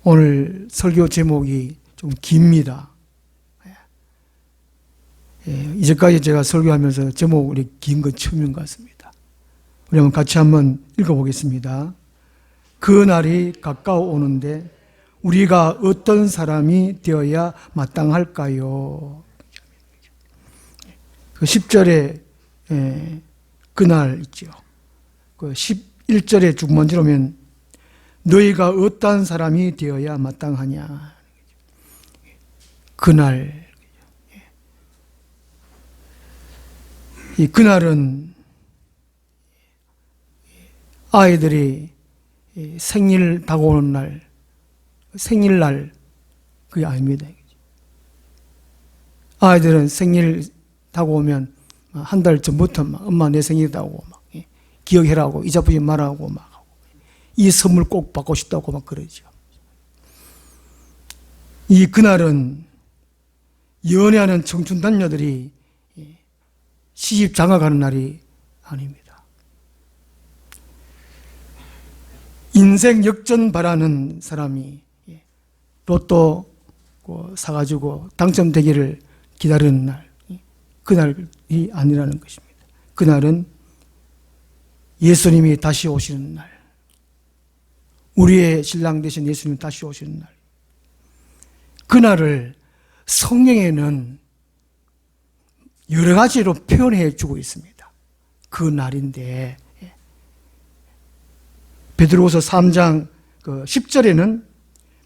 오늘 설교 제목이 좀 깁니다. 이제까지 제가 설교하면서 제목이 긴 건 처음인 것 같습니다. 우리 한번 같이 한번 읽어보겠습니다. 그 날이 가까워 오는데 우리가 어떤 사람이 되어야 마땅할까요? 그 10절에 그날 있죠. 그 11절에 쭉 먼저 오면 너희가 어떤 사람이 되어야 마땅하냐. 그날. 이 그날은 아이들이 생일 다가오는 날, 생일날, 그게 아닙니다. 아이들은 생일 다가오면 한 달 전부터 막 엄마 내 생일이라고 막 기억해라고 잊어버리지 말라고 막 하고 이 선물 꼭 받고 싶다고 막 그러죠. 이 그날은 연애하는 청춘 남녀들이 시집 장가가는 날이 아닙니다. 인생 역전 바라는 사람이 로또 사가지고 당첨되기를 기다리는 날, 그날이 아니라는 것입니다. 그날은 예수님이 다시 오시는 날, 우리의 신랑 되신 예수님이 다시 오시는 날. 그날을 성경에는 여러 가지로 표현해 주고 있습니다. 그 날인데 베드로후서 3장 10절에는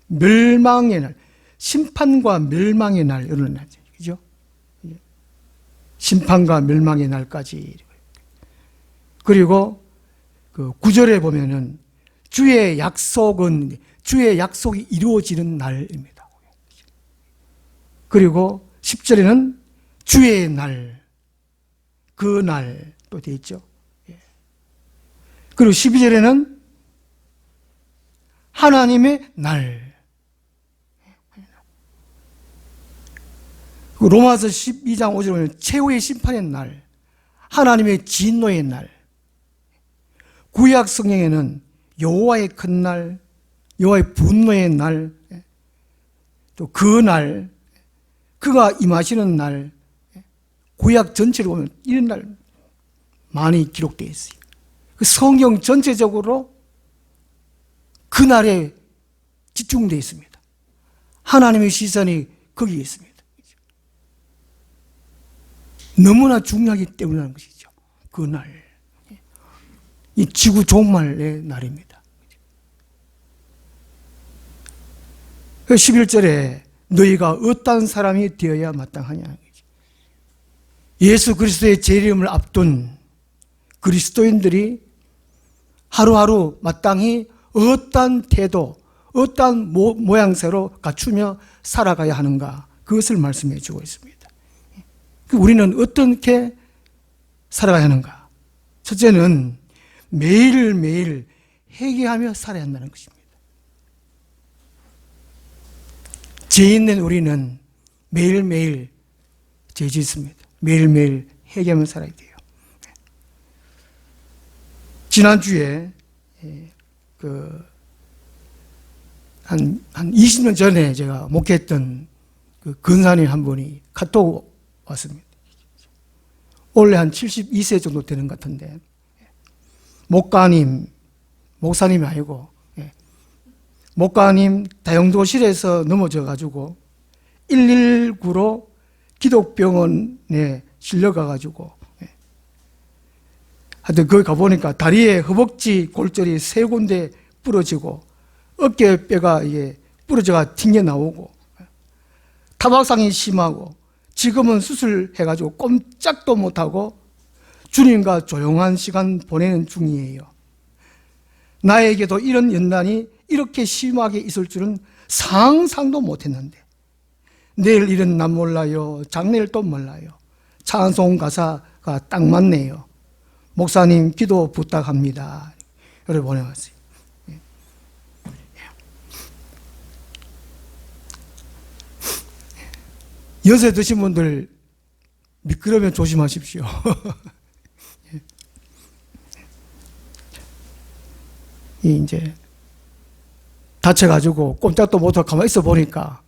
멸망의 날, 심판과 멸망의 날 이런 날이죠. 그죠? 심판과 멸망의 날까지. 그리고 그 9절에 보면은 주의 약속이 이루어지는 날입니다. 그리고 10절에는 주의 날, 그 날 또 되어 있죠. 그리고 12절에는 하나님의 날. 로마서 12장 5절에 보면 최후의 심판의 날, 하나님의 진노의 날. 구약 성경에는 여호와의 큰 날, 여호와의 분노의 날, 또 그 날, 그가 임하시는 날, 구약 전체를 보면 이런 날 많이 기록되어 있어요. 그 성경 전체적으로 그 날에 집중되어 있습니다. 하나님의 시선이 거기에 있습니다. 너무나 중요하기 때문이라는 것이죠. 그 날. 이 지구 종말의 날입니다. 11절에 너희가 어떤 사람이 되어야 마땅하냐. 예수 그리스도의 재림을 앞둔 그리스도인들이 하루하루 마땅히 어떤 태도, 어떤 모양새로 갖추며 살아가야 하는가, 그것을 말씀해 주고 있습니다. 우리는 어떻게 살아가야 하는가? 첫째는 매일매일 회개하며 살아야 한다는 것입니다. 죄인된 우리는 매일매일 죄 짓습니다. 매일매일 회개하며 살아야 돼요. 지난주에 한 20년 전에 제가 목회했던 그 근사님 한 분이 카톡 왔습니다. 원래 한 72세 정도 되는 것 같은데 목사님이 아니고 목사님 다용도실에서 넘어져가지고 119로 기독병원에 실려가가지고 하여튼 거기 가보니까 다리에 허벅지 골절이 3군데 부러지고 어깨뼈가 이게 부러져가 튕겨나오고 타박상이 심하고 지금은 수술해가지고 꼼짝도 못하고 주님과 조용한 시간 보내는 중이에요. 나에게도 이런 연단이 이렇게 심하게 있을 줄은 상상도 못했는데 내일 일은 난 몰라요. 장래를 또 몰라요. 찬송 가사가 딱 맞네요. 목사님 기도 부탁합니다. 이렇게 보내왔어요. 연세 드신 분들 미끄러우면 조심하십시오. 이제 다쳐가지고 꼼짝도 못하고 가만히 있어 보니까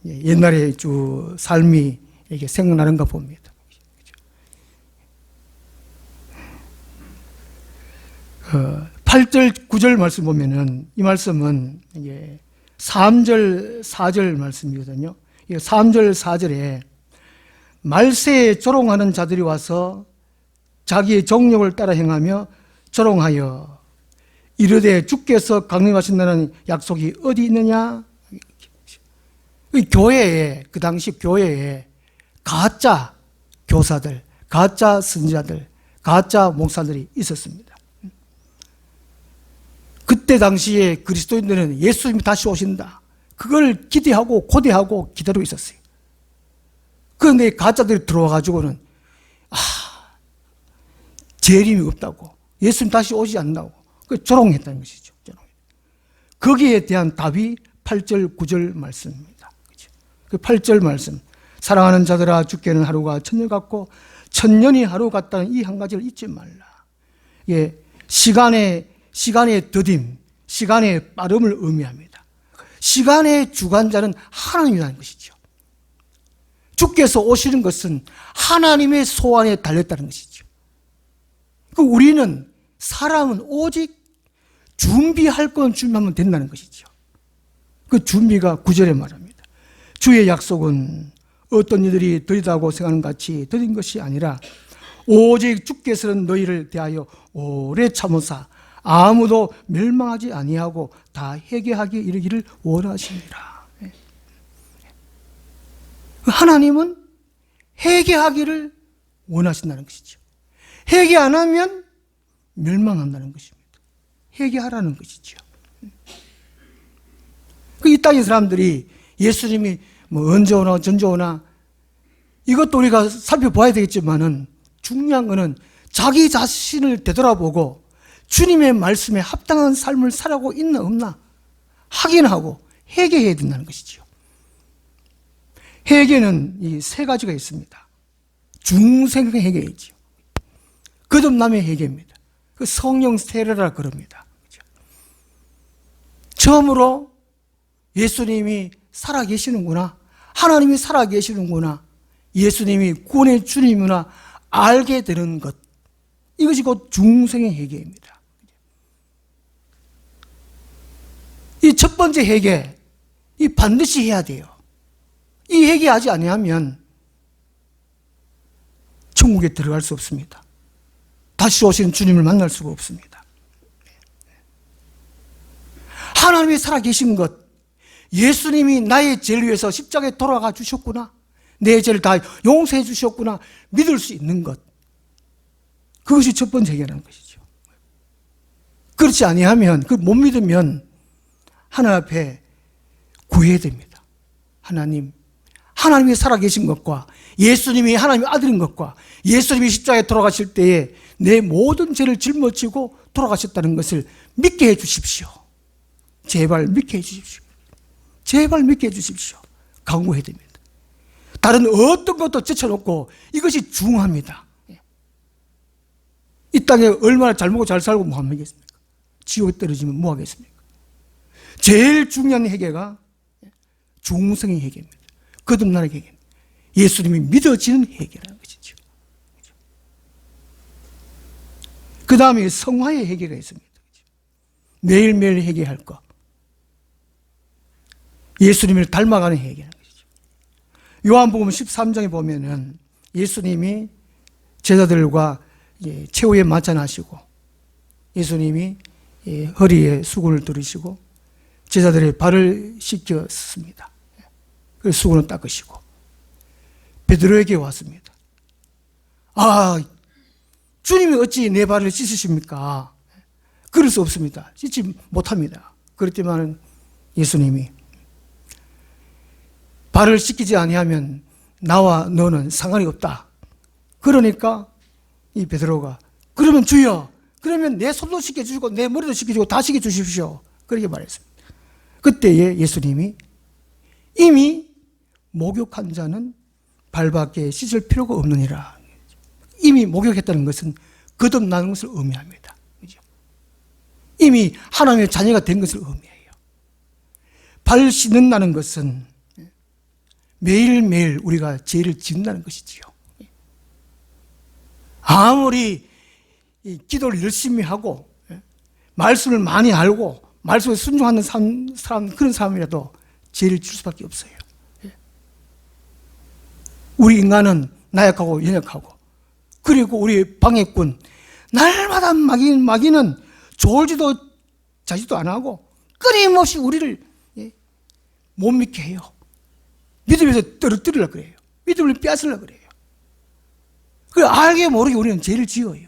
옛날에 주 삶이 이렇게 생각나는가 봅니다. 8절, 9절 말씀 보면은 이 말씀은 3절, 4절 말씀이거든요. 3절, 4절에 말세에 조롱하는 자들이 와서 자기의 정욕을 따라 행하며 조롱하여 이르되 주께서 강림하신다는 약속이 어디 있느냐? 교회에, 그 당시 교회에 가짜 교사들, 가짜 선지자들, 가짜 목사들이 있었습니다. 그때 당시에 그리스도인들은 예수님이 다시 오신다, 그걸 기대하고 고대하고 기다리고 있었어요. 그런데 가짜들이 들어와가지고는 재림이 없다고, 예수님 다시 오지 않는다고 조롱했다는 것이죠. 거기에 대한 답이 8절, 9절 말씀입니다. 그 8절 말씀, 사랑하는 자들아 주께는 하루가 천년 같고 천년이 하루 같다는 이 한 가지를 잊지 말라. 시간의 더딤, 시간의 빠름을 의미합니다. 시간의 주관자는 하나님이라는 것이죠. 주께서 오시는 것은 하나님의 소원에 달렸다는 것이죠. 우리는, 사람은 오직 준비할 건 준비하면 된다는 것이죠. 그 준비가 9절에 말합니다. 주의 약속은 어떤 이들이 더디다고 생각하는 같이 더딘 것이 아니라 오직 주께서는 너희를 대하여 오래 참으사 아무도 멸망하지 아니하고 다 회개하기에 이르기를 원하시니라. 하나님은 회개하기를 원하신다는 것이죠. 회개 안 하면 멸망한다는 것입니다. 회개하라는 것이죠. 이 땅의 사람들이 예수님이 언제 오나 전제 오나 이것도 우리가 살펴봐야 되겠지만은 중요한 것은 자기 자신을 되돌아보고 주님의 말씀에 합당한 삶을 살아가고 있나 없나 확인하고 회개해야 된다는 것이죠. 회개는 이 세 가지가 있습니다. 중생 회개이죠. 거듭남의 회개입니다. 그 성령 세례라 그럽니다. 처음으로 예수님이 살아계시는구나, 하나님이 살아계시는구나, 예수님이 구원의 주님이구나 알게 되는 것, 이것이 곧 중생의 회개입니다. 이 첫 번째 회개, 이 반드시 해야 돼요. 이 회개하지 아니하면 천국에 들어갈 수 없습니다. 다시 오시는 주님을 만날 수가 없습니다. 하나님이 살아계신 것, 예수님이 나의 죄를 위해서 십자가에 돌아가 주셨구나, 내 죄를 다 용서해 주셨구나 믿을 수 있는 것, 그것이 첫 번째 회개라는 것이죠. 그렇지 아니하면, 그 못 믿으면 하나님 앞에 구해야 됩니다. 하나님이 살아계신 것과 예수님이 하나님의 아들인 것과 예수님이 십자가에 돌아가실 때에 내 모든 죄를 짊어지고 돌아가셨다는 것을 믿게 해 주십시오. 제발 믿게 해 주십시오. 제발 믿게 해 주십시오. 강구해야 됩니다. 다른 어떤 것도 제쳐놓고 이것이 중요합니다. 이 땅에 얼마나 잘 먹고 잘 살고 뭐 하겠습니까? 지옥에 떨어지면 뭐 하겠습니까? 제일 중요한 회개가 중생의 회개입니다. 거듭나는 회개입니다. 예수님이 믿어지는 회개라는 것이죠. 그 다음에 성화의 회개가 있습니다. 매일매일 회개할 것, 예수님을 닮아가는 회개라는 것이죠. 요한복음 13장에 보면은 예수님이 제자들과 최후에 만찬하시고 예수님이 허리에 수건을 두르시고 제자들의 발을 씻겼습니다. 그래서 수건을 닦으시고 베드로에게 왔습니다. 주님이 어찌 내 발을 씻으십니까? 그럴 수 없습니다. 씻지 못합니다. 그렇지만 예수님이 발을 씻기지 아니하면 나와 너는 상관이 없다. 그러니까 이 베드로가 그러면 주여, 그러면 내 손도 씻겨주시고 내 머리도 씻겨주고 다 씻겨주십시오. 그렇게 말했습니다. 그때에 예수님이 이미 목욕한 자는 발밖에 씻을 필요가 없느니라. 이미 목욕했다는 것은 거듭나는 것을 의미합니다. 이미 하나님의 자녀가 된 것을 의미해요. 발 씻는다는 것은 매일매일 우리가 죄를 짓는다는 것이지요. 아무리 기도를 열심히 하고 말씀을 많이 알고 말씀에 순종하는 사람, 그런 사람이라도 죄를 질 수밖에 없어요. 우리 인간은 나약하고 연약하고, 그리고 우리 방해꾼 날마다 마귀는 졸지도 자지도 안 하고 끊임없이 우리를 못 믿게 해요. 믿음에서 떨어뜨리려고 그래요. 믿음을 빼앗으려고 그래요. 그 알게 모르게 우리는 죄를 지어요.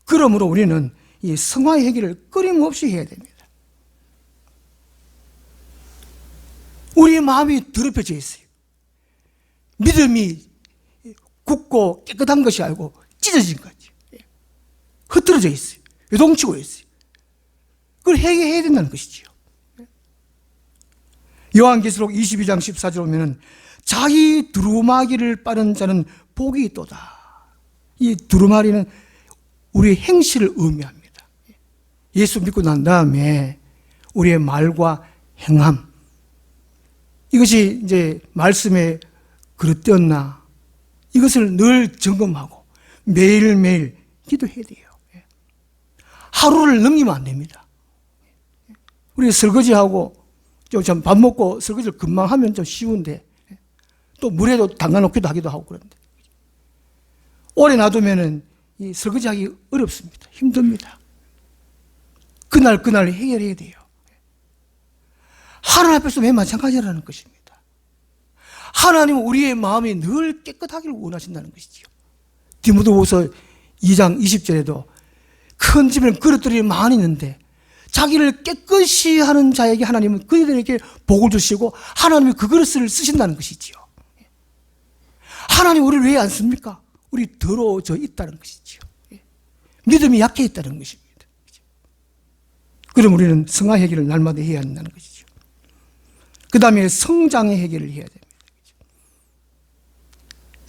그러므로 우리는 이 성화의 해결을 끊임없이 해야 됩니다. 우리의 마음이 더럽혀져 있어요. 믿음이 굳고 깨끗한 것이 아니고 찢어진 거지. 흐트러져 있어요. 요동치고 있어요. 그걸 해결해야 된다는 것이지요. 요한계시록 22장 14절 보면은 자기 두루마기를 빠는 자는 복이 있도다. 이 두루마리는 우리의 행실을 의미합니다. 예수 믿고 난 다음에 우리의 말과 행함, 이것이 이제 말씀에 그릇되었나, 이것을 늘 점검하고 매일매일 기도해야 돼요. 하루를 넘기면 안 됩니다. 우리 설거지하고 좀 밥 먹고 설거지를 금방 하면 좀 쉬운데, 또 물에도 담가놓기도 하기도 하고 그런데, 오래 놔두면은 이 설거지하기 어렵습니다. 힘듭니다. 그날 해결해야 돼요. 하나님 앞에서 왜 마찬가지라는 것입니다. 하나님은 우리의 마음이 늘 깨끗하기를 원하신다는 것이지요. 디모데후서 2장 20절에도 큰 집에는 그릇들이 많이 있는데 자기를 깨끗이 하는 자에게 하나님은 그들에게 복을 주시고 하나님이 그 그릇을 쓰신다는 것이지요. 하나님 우리를 왜 안 씁니까? 우리 더러워져 있다는 것이지요. 믿음이 약해 있다는 것입니다. 그럼 우리는 성화 해결을 날마다 해야 한다는 것이죠. 그 다음에 성장의 해결을 해야 됩니다.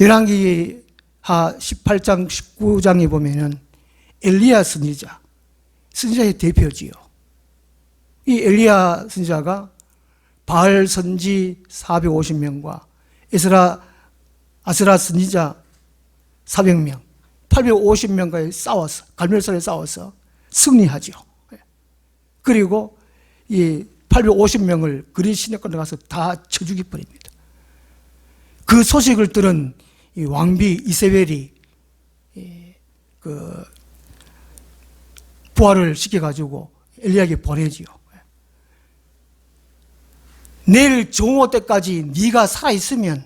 열왕기하 18장 19장에 보면은 엘리야 선지자의 대표지요. 이 엘리야 선지자가 바알 선지 450명과 아스라 선지자 400명, 850명과의 싸워서, 갈멜산에 싸워서 승리하죠. 그리고 이 850명을 그리 시내권에 가서 다 쳐 죽여버립니다. 그 소식을 들은 이 왕비 이세벨이 그 부활을 시켜가지고 엘리야에게 보내지요. 내일 정오 때까지 네가 살아있으면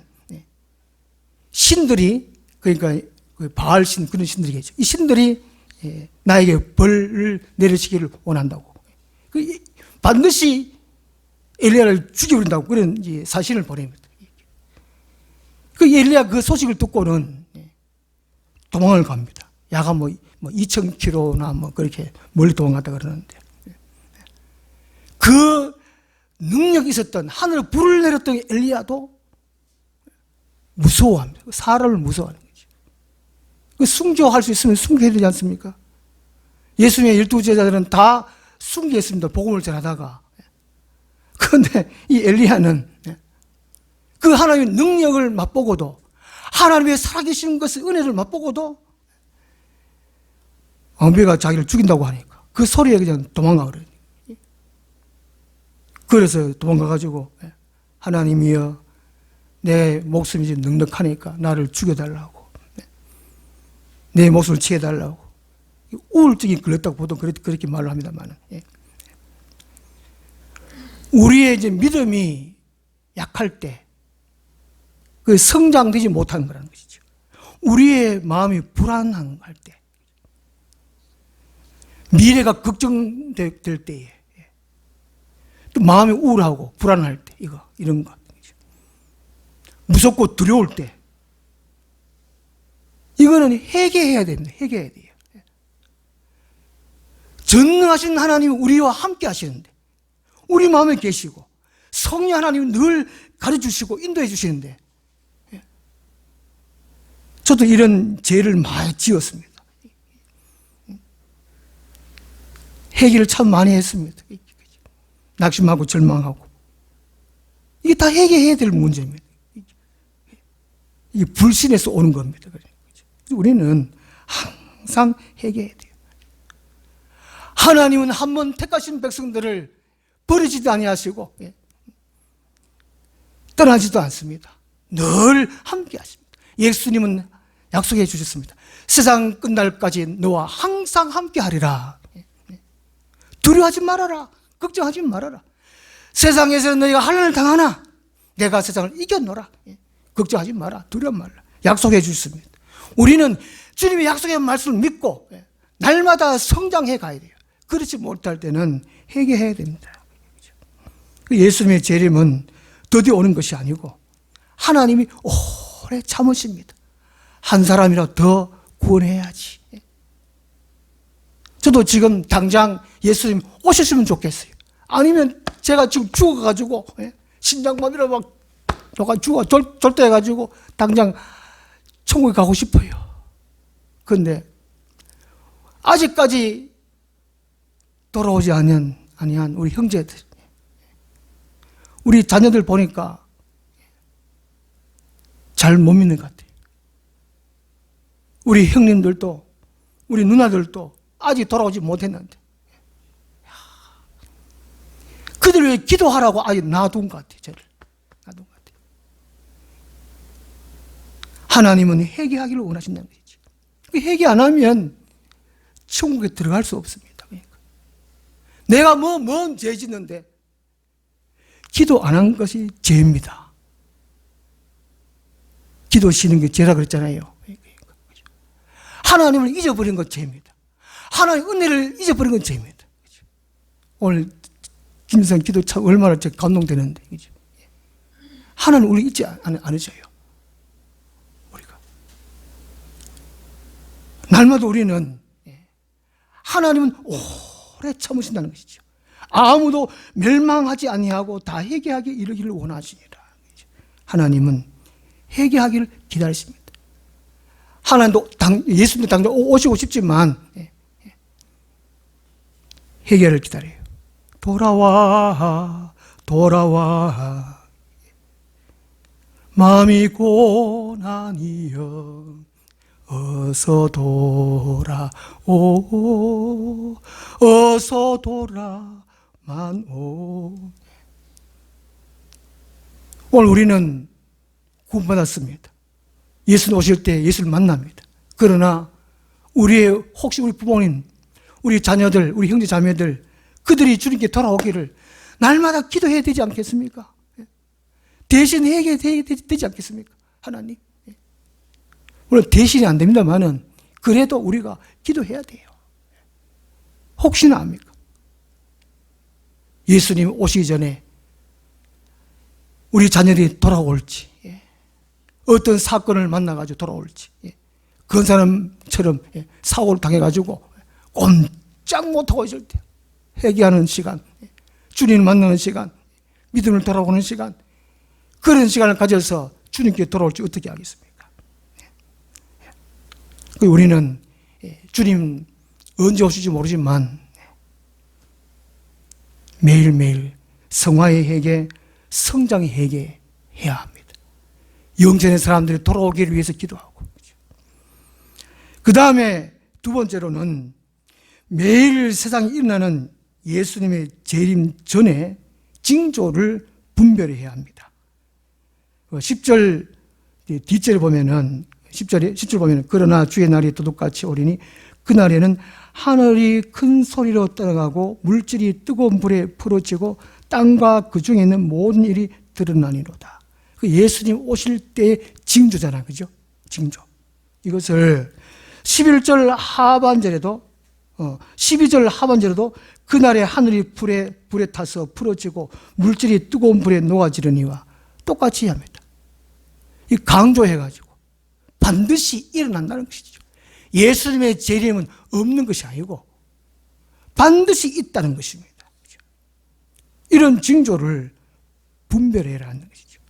신들이, 그러니까 그 바알신, 그런 신들이겠죠. 이 신들이 나에게 벌을 내리시기를 원한다고. 반드시 엘리야를 죽여버린다고 그런 사신을 보냅니다. 그 엘리야 그 소식을 듣고는 도망을 갑니다. 야가 뭐 2,000km나 뭐 그렇게 멀리 도망갔다 그러는데, 그 능력이 있었던, 하늘에 불을 내렸던 엘리야도 무서워합니다. 사람을 무서워하는 거죠. 그 순교할 수 있으면 순교해야 되지 않습니까? 예수님의 12제자들은 다 순교했습니다. 복음을 전하다가. 그런데 이 엘리야는 그 하나님의 능력을 맛보고도, 하나님의 살아계신 것의 은혜를 맛보고도 왕비가 자기를 죽인다고 하니까 그 소리에 그냥 도망가 그래요. 그래서 도망가가지고 하나님이여, 내 목숨이 지금 넉넉하니까 나를 죽여달라고, 내 목숨을 취해달라고. 우울증이 걸렸다고 보통 그렇게 말을 합니다만, 우리의 이제 믿음이 약할 때 그 성장되지 못하는 거라는 것이죠. 우리의 마음이 불안할 때, 미래가 걱정될 때에, 또 마음이 우울하고 불안할 때, 이런 거, 무섭고 두려울 때, 이거는 회개해야 됩니다. 회개해야 돼요. 전능하신 하나님이 우리와 함께 하시는데, 우리 마음에 계시고 성령 하나님이 늘 가르쳐주시고 인도해 주시는데, 저도 이런 죄를 많이 지었습니다. 회개를 참 많이 했습니다. 낙심하고 절망하고 이게 다 해결해야 될 문제입니다. 이게 불신에서 오는 겁니다. 우리는 항상 해결해야 돼요. 하나님은 한 번 택하신 백성들을 버리지도 아니하시고 떠나지도 않습니다. 늘 함께 하십니다. 예수님은 약속해 주셨습니다. 세상 끝날까지 너와 항상 함께 하리라. 두려워하지 말아라. 걱정하지 말아라. 세상에서 너희가 환난을 당하나 내가 세상을 이겨노라. 걱정하지 마라. 두려워 말라. 약속해 주셨습니다. 우리는 주님의 약속의 말씀을 믿고 날마다 성장해 가야 돼요. 그렇지 못할 때는 회개해야 됩니다. 예수님의 재림은 드디어 오는 것이 아니고 하나님이 오래 참으십니다. 한 사람이라도 더 구원해야지. 저도 지금 당장 예수님 오셨으면 좋겠어요. 아니면 제가 지금 죽어가지고 심장마비로 막 죽어 절도해가지고 당장 천국에 가고 싶어요. 그런데 아직까지 돌아오지 아니한 우리 형제들, 우리 자녀들 보니까 잘 못 믿는 것 같아요. 우리 형님들도 우리 누나들도 아직 돌아오지 못했는데 그들 왜 기도하라고 아직 놔둔 것 같아요. 저를 놔둔 것 같아요. 하나님은 회개하기를 원하신다는 것이죠. 회개 안 하면 천국에 들어갈 수 없습니다. 그러니까. 내가 뭔 죄 짓는데 기도 안 한 것이 죄입니다. 기도 쉬는 게 죄라 그랬잖아요. 하나님을 잊어버린 건 죄입니다. 하나님 은혜를 잊어버린 건 죄입니다. 오늘 김성 기도 참 얼마나 감동되는데, 하나님 우리 잊지 않으셔요. 우리가 날마다 우리는 하나님은 오래 참으신다는 것이죠. 아무도 멸망하지 아니하고 다 회개하게 이르기를 원하시니라. 하나님은 회개하기를 기다리십니다. 하나님도 예수님도 당장 오시고 싶지만 회개를 기다려요. 돌아와 마음이 고난이여 어서 돌아오 어서 돌아만 오. 오늘 우리는 구원받았습니다. 예수님 오실 때 예수를 만납니다. 그러나 혹시 우리 부모님, 우리 자녀들, 우리 형제 자매들, 그들이 주님께 돌아오기를 날마다 기도해야 되지 않겠습니까? 대신 회개해야 되지 않겠습니까? 하나님. 물론 대신이 안 됩니다만은 그래도 우리가 기도해야 돼요. 혹시나 압니까? 예수님 오시기 전에 우리 자녀들이 돌아올지, 어떤 사건을 만나가지고 돌아올지, 그런 사람처럼 사고를 당해가지고 꼼짝 못하고 있을 때 회개하는 시간, 주님을 만나는 시간, 믿음을 돌아오는 시간, 그런 시간을 가져서 주님께 돌아올지 어떻게 하겠습니까? 우리는 주님 언제 오실지 모르지만 매일매일 성화의 회개, 성장의 회개 해야 합니다. 영전의 사람들이 돌아오기를 위해서 기도하고, 그 다음에 두 번째로는 매일 세상에 일어나는 예수님의 재림 전에 징조를 분별해야 합니다. 10절 뒷절에 보면은 10절 보면은 그러나 주의 날이 도둑같이 오리니 그날에는 하늘이 큰 소리로 떠나가고 물질이 뜨거운 불에 풀어지고 땅과 그 중에 있는 모든 일이 드러나니로다. 그 예수님 오실 때의 징조잖아요. 그죠? 징조. 이것을 11절 하반절에도 12절 하반절에도 그날에 하늘이 불에 타서 풀어지고 물질이 뜨거운 불에 녹아지려니와 똑같이 합니다. 이 강조해가지고 반드시 일어난다는 것이죠. 예수님의 재림은 없는 것이 아니고 반드시 있다는 것입니다. 이런 징조를 분별해야 하는 것이죠.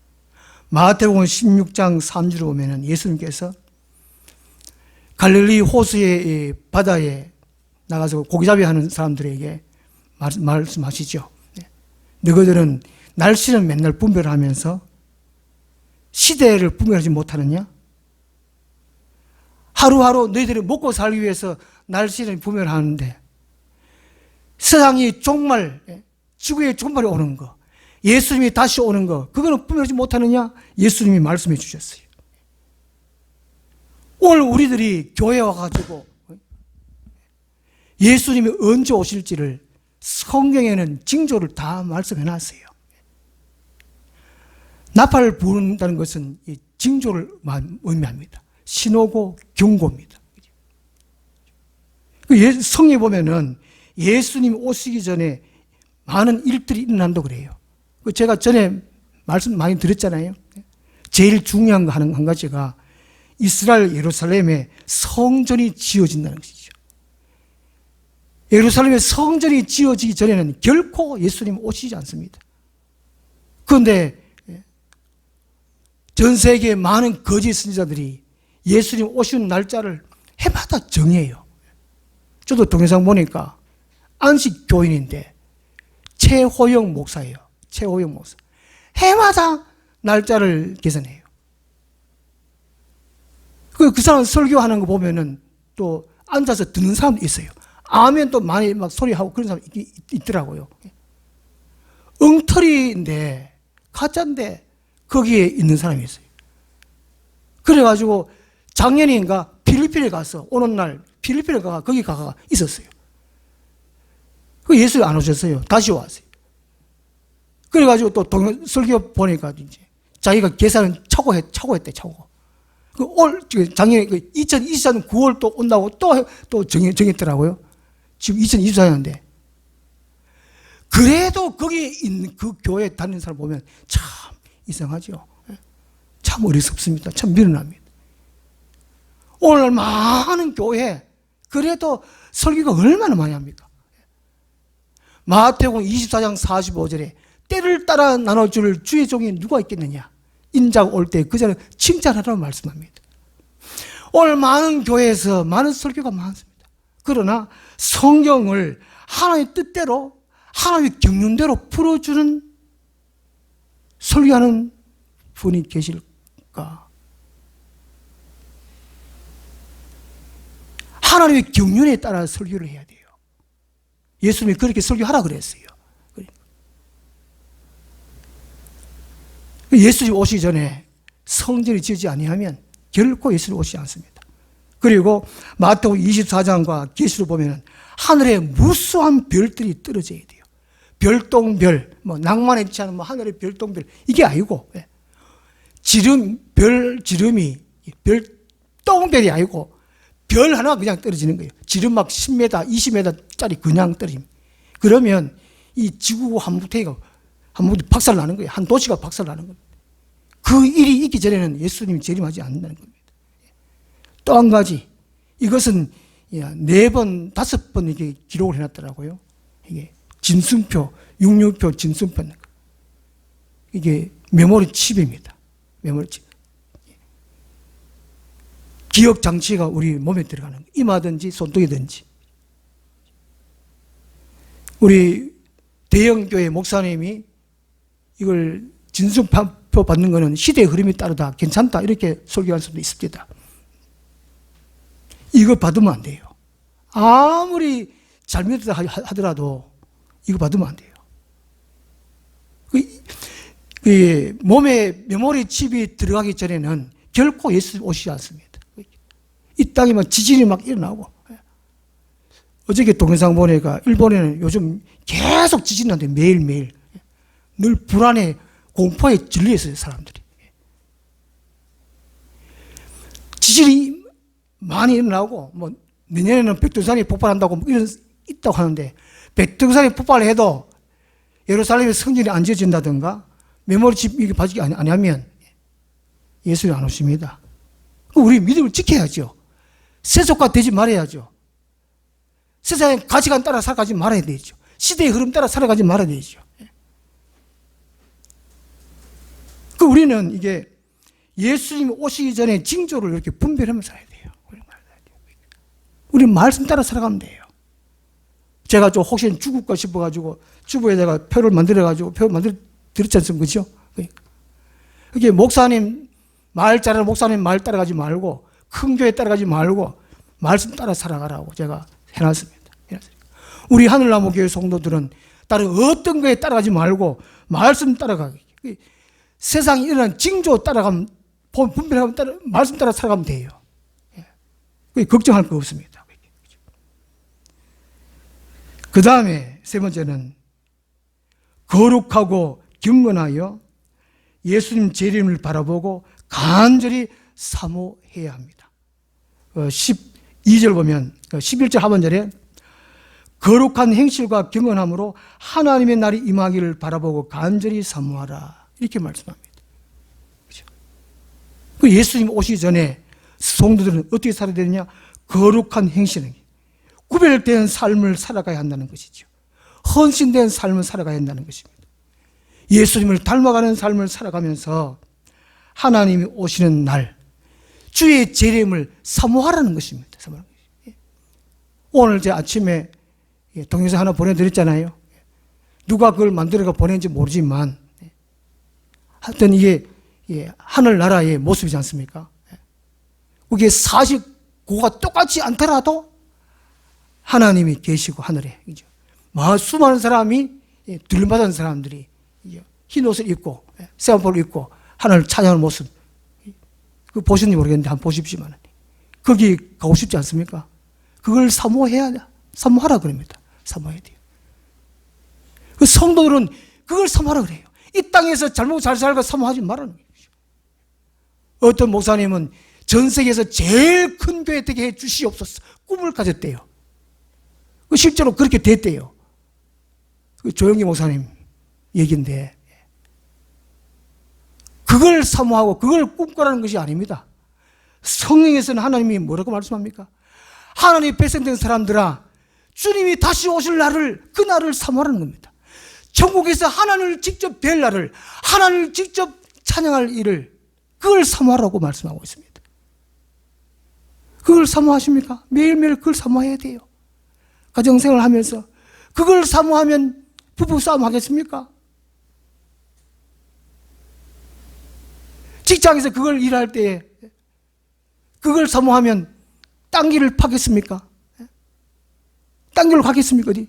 마태복음 16장 3절에 보면 예수님께서 갈릴리 호수의 바다에 나가서 고기잡이 하는 사람들에게 말씀하시죠. 너희들은 날씨는 맨날 분별하면서 시대를 분별하지 못하느냐? 하루하루 너희들이 먹고 살기 위해서 날씨를 분별하는데 세상이 종말, 지구의 종말이 오는 거, 예수님이 다시 오는 거, 그거는 분별하지 못하느냐? 예수님이 말씀해 주셨어요. 오늘 우리들이 교회에 와가지고 예수님이 언제 오실지를 성경에는 징조를 다 말씀해 놨어요. 나팔을 부른다는 것은 이 징조를 의미합니다. 신호고 경고입니다. 성경에 보면은 예수님 오시기 전에 많은 일들이 일어난다고 그래요. 제가 전에 말씀 많이 드렸잖아요. 제일 중요한 거 한 가지가 이스라엘 예루살렘에 성전이 지어진다는 것이죠. 예루살렘에 성전이 지어지기 전에는 결코 예수님 오시지 않습니다. 그런데 전 세계의 많은 거짓 선지자들이 예수님 오시는 날짜를 해마다 정해요. 저도 동영상 보니까 안식 교인인데 최호영 목사예요. 최호영 목사. 해마다 날짜를 계산해요. 그 사람 설교하는 거 보면은 또 앉아서 듣는 사람도 있어요. 아멘 또 많이 막 소리하고 그런 사람이 있더라고요. 엉터리인데, 가짜인데, 거기에 있는 사람이 있어요. 그래가지고 작년인가 필리핀에 가서 오는 날 필리핀에 거기 가가 있었어요. 그 예수님 안 오셨어요. 다시 왔어요. 그래가지고 또 설교 보니까 이제 자기가 계산은 차고했대. 작년에 2024년 9월 또 온다고 또 정했더라고요. 지금 2024년인데. 그래도 거기에 있는 그 교회에 다니는 사람 보면 참 이상하죠. 참 어리석습니다. 참 미련합니다. 오늘 많은 교회, 그래도 설교가 얼마나 많이 합니까? 마태복음 24장 45절에 때를 따라 나눠줄 주의 종이 누가 있겠느냐? 인자가 올 때 그 자는 칭찬하라고 말씀합니다. 오늘 많은 교회에서 많은 설교가 많습니다. 그러나 성경을 하나님의 뜻대로 하나님의 경륜대로 풀어주는 설교하는 분이 계실까? 하나님의 경륜에 따라 설교를 해야 돼요. 예수님이 그렇게 설교하라 그랬어요. 예수님 오시기 전에 성전이 지어지지 아니하면 결코 예수님 오시지 않습니다. 그리고 마태복음 24장과 계시록 보면 하늘에 무수한 별들이 떨어져야 돼요. 별똥별, 낭만에 있지 않은 하늘의 별똥별, 이게 아니고 지름이 별똥별이 아니고 별 하나 그냥 떨어지는 거예요. 지름 막 10m, 20m짜리 그냥 떨어집니다. 그러면 이 지구 한무대가 박살 나는 거예요. 한 도시가 박살 나는 겁니다. 그 일이 있기 전에는 예수님이 재림하지 않는다는 겁니다. 또 한 가지, 이것은 4번, 5번 이게 기록을 해놨더라고요. 이게 짐승표, 666표 짐승표. 이게 메모리 칩입니다. 메모리 칩. 기억 장치가 우리 몸에 들어가는 거예요. 이마든지 손등이든지. 우리 대형교회 목사님이 이걸 진승표 받는 것은 시대의 흐름에 따르다 괜찮다 이렇게 설교할 수도 있습니다. 이거 받으면 안 돼요. 아무리 잘못했다 하더라도 이거 받으면 안 돼요. 몸에 메모리 칩이 들어가기 전에는 결코 예수 오시지 않습니다. 이 땅에 막 지진이 막 일어나고. 어저께 동영상 보니까 일본에는 요즘 계속 지진이 나는데 매일매일. 늘 불안해, 공포에 질려 있어요, 사람들이. 지진이 많이 일어나고, 내년에는 백두산이 폭발한다고 이런, 있다고 하는데, 백두산이 폭발해도 예루살렘의 성전이 안 지어진다든가, 메모리칩 이게 받지 아니하면 예수님 안 오십니다. 우리 믿음을 지켜야죠. 세속화 되지 말아야죠. 세상의 가치관 따라 살아가지 말아야 되죠. 시대의 흐름 따라 살아가지 말아야 되죠. 우리는 이게 예수님 오시기 전에 징조를 이렇게 분별하면서 살아야 돼요. 우리는 말씀 따라 살아가면 돼요. 제가 좀 혹시 죽을까 싶어가지고 주부에다가 표를 만들어가지고 들었지 않습니까? 그죠? 이게 목사님 말 잘하는 목사님 말 따라가지 말고 큰 교회 따라가지 말고 말씀 따라 살아가라고 제가 해놨습니다. 우리 하늘나무 교회 성도들은 다른 어떤 거에 따라가지 말고 말씀 따라가기. 세상에 일어난 징조 따라가면 분별하면 말씀 따라 살아가면 돼요. 걱정할 거 없습니다. 그 다음에 세 번째는 거룩하고 경건하여 예수님 재림을 바라보고 간절히 사모해야 합니다. 12절 보면 11절 하반절에 거룩한 행실과 경건함으로 하나님의 날이 임하기를 바라보고 간절히 사모하라 이렇게 말씀합니다. 그렇죠? 예수님 오시기 전에 성도들은 어떻게 살아야 되느냐? 거룩한 행실은 구별된 삶을 살아가야 한다는 것이죠. 헌신된 삶을 살아가야 한다는 것입니다. 예수님을 닮아가는 삶을 살아가면서 하나님이 오시는 날 주의 재림을 사모하라는 것입니다. 오늘 제 아침에 동영상 하나 보내드렸잖아요. 누가 그걸 만들어가 보낸지 모르지만 하여튼 이게 하늘나라의 모습이지 않습니까? 그게 49가 똑같지 않더라도 하나님이 계시고 하늘에 수많은 사람이 들림받은 사람들이 흰 옷을 입고 세마포를 입고 하늘을 찬양하는 모습 그 보셨는지 모르겠는데 한번 보십시오만 거기 가고 싶지 않습니까? 그걸 사모하라 그럽니다. 사모해야 돼요. 그 성도들은 그걸 사모하라 그래요. 이 땅에서 잘 살고 사모하지 말라는 거예요. 어떤 목사님은 전 세계에서 제일 큰 교회 되게 해 주시옵소서 꿈을 가졌대요. 실제로 그렇게 됐대요. 조영기 목사님 얘기인데 그걸 사모하고 그걸 꿈꾸라는 것이 아닙니다. 성경에서는 하나님이 뭐라고 말씀합니까? 하나님의 백성된 사람들아 주님이 다시 오실 날을 그 날을 사모하는 겁니다. 천국에서 하나님을 직접 뵐 날을 하나님을 직접 찬양할 일을 그걸 사모하라고 말씀하고 있습니다. 그걸 사모하십니까? 매일매일 그걸 사모해야 돼요. 가정생활 하면서 그걸 사모하면 부부싸움 하겠습니까? 직장에서 그걸 일할 때에 그걸 사모하면 딴 길을 파겠습니까? 딴 길로 가겠습니까? 어디?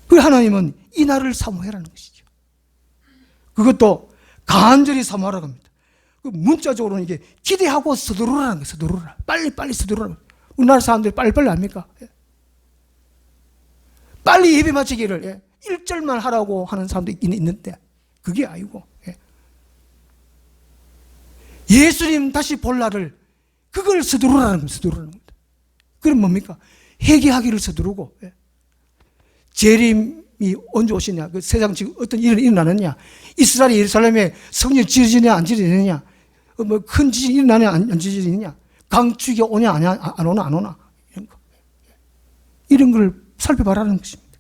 그 하나님은 이 날을 사모해라는 것이죠. 그것도 간절히 사모하라고 합니다. 문자적으로는 이게 기대하고 서두르라는 거예요. 서두르라. 빨리 서두르라. 우리나라 사람들이 빨리빨리 합니까? 빨리 예배 마치기를 1절만 하라고 하는 사람도 있긴 있는데 그게 아니고 예수님 다시 볼 날을 그걸 서두르라는 겁니다. 그럼 뭡니까? 회개하기를 서두르고 재림이 언제 오시냐? 그 세상 지금 어떤 일이 일어나느냐? 이스라엘 예루살렘에 성전 지어지냐 안 지어지느냐? 뭐 큰 지진이 일어나냐 안 지어지느냐? 강추위가 오냐 안 오나 이런 걸 살펴봐라는 것입니다.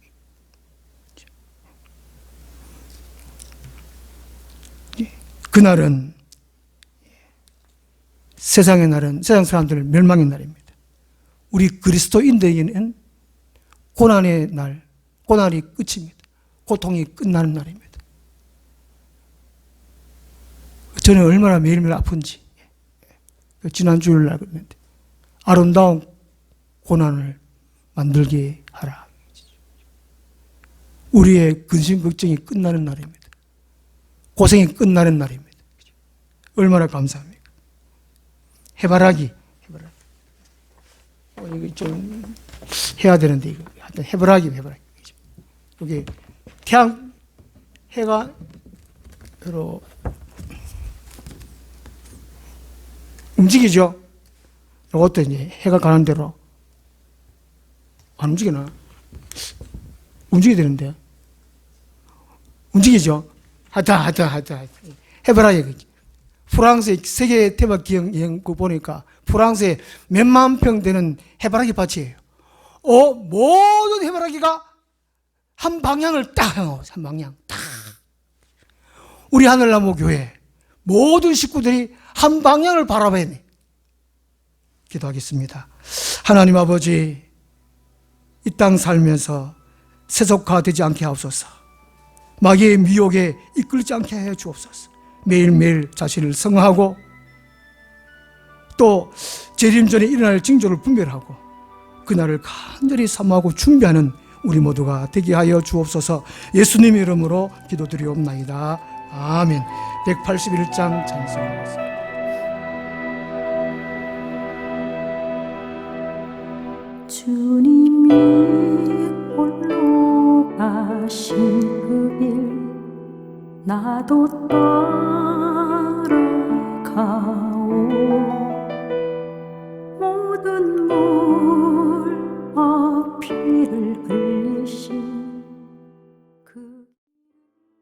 그날은 세상의 날은 세상 사람들 멸망의 날입니다. 우리 그리스도인들에게는 고난의 날, 고난이 끝입니다. 고통이 끝나는 날입니다. 저는 얼마나 매일매일 아픈지 지난 주일 날 그랬는데 아름다운 고난을 만들게 하라. 우리의 근심 걱정이 끝나는 날입니다. 고생이 끝나는 날입니다. 얼마나 감사합니까? 해바라기. 이거 좀 해야 되는데 이거 하여튼 해바라기. 여기 태양 해가 여러 움직이죠. 이것도 이제 해가 가는 대로 안 움직이나? 움직여야 되는데 움직이죠. 하여튼 해바라기. 프랑스의 세계 테마 기억 여행 보니까 프랑스에 몇만 평 되는 해바라기 밭이에요. 모든 해바라기가 한 방향을 딱 향하고, 한 방향 딱. 우리 하늘나무 교회 모든 식구들이 한 방향을 바라봐야 돼. 기도하겠습니다. 하나님 아버지, 이 땅 살면서 세속화되지 않게 하옵소서. 마귀의 미혹에 이끌지 않게 해 주옵소서. 매일매일 자신을 성화하고 또 재림 전에 일어날 징조를 분별하고 그날을 간절히 사모하고 준비하는 우리 모두가 되게 하여 주옵소서. 예수님의 이름으로 기도드리옵나이다. 아멘. 181장 찬송하겠습니다. 주님이 홀로 가신 그 길 나도 따라가오. 모든 물 피를 흘리신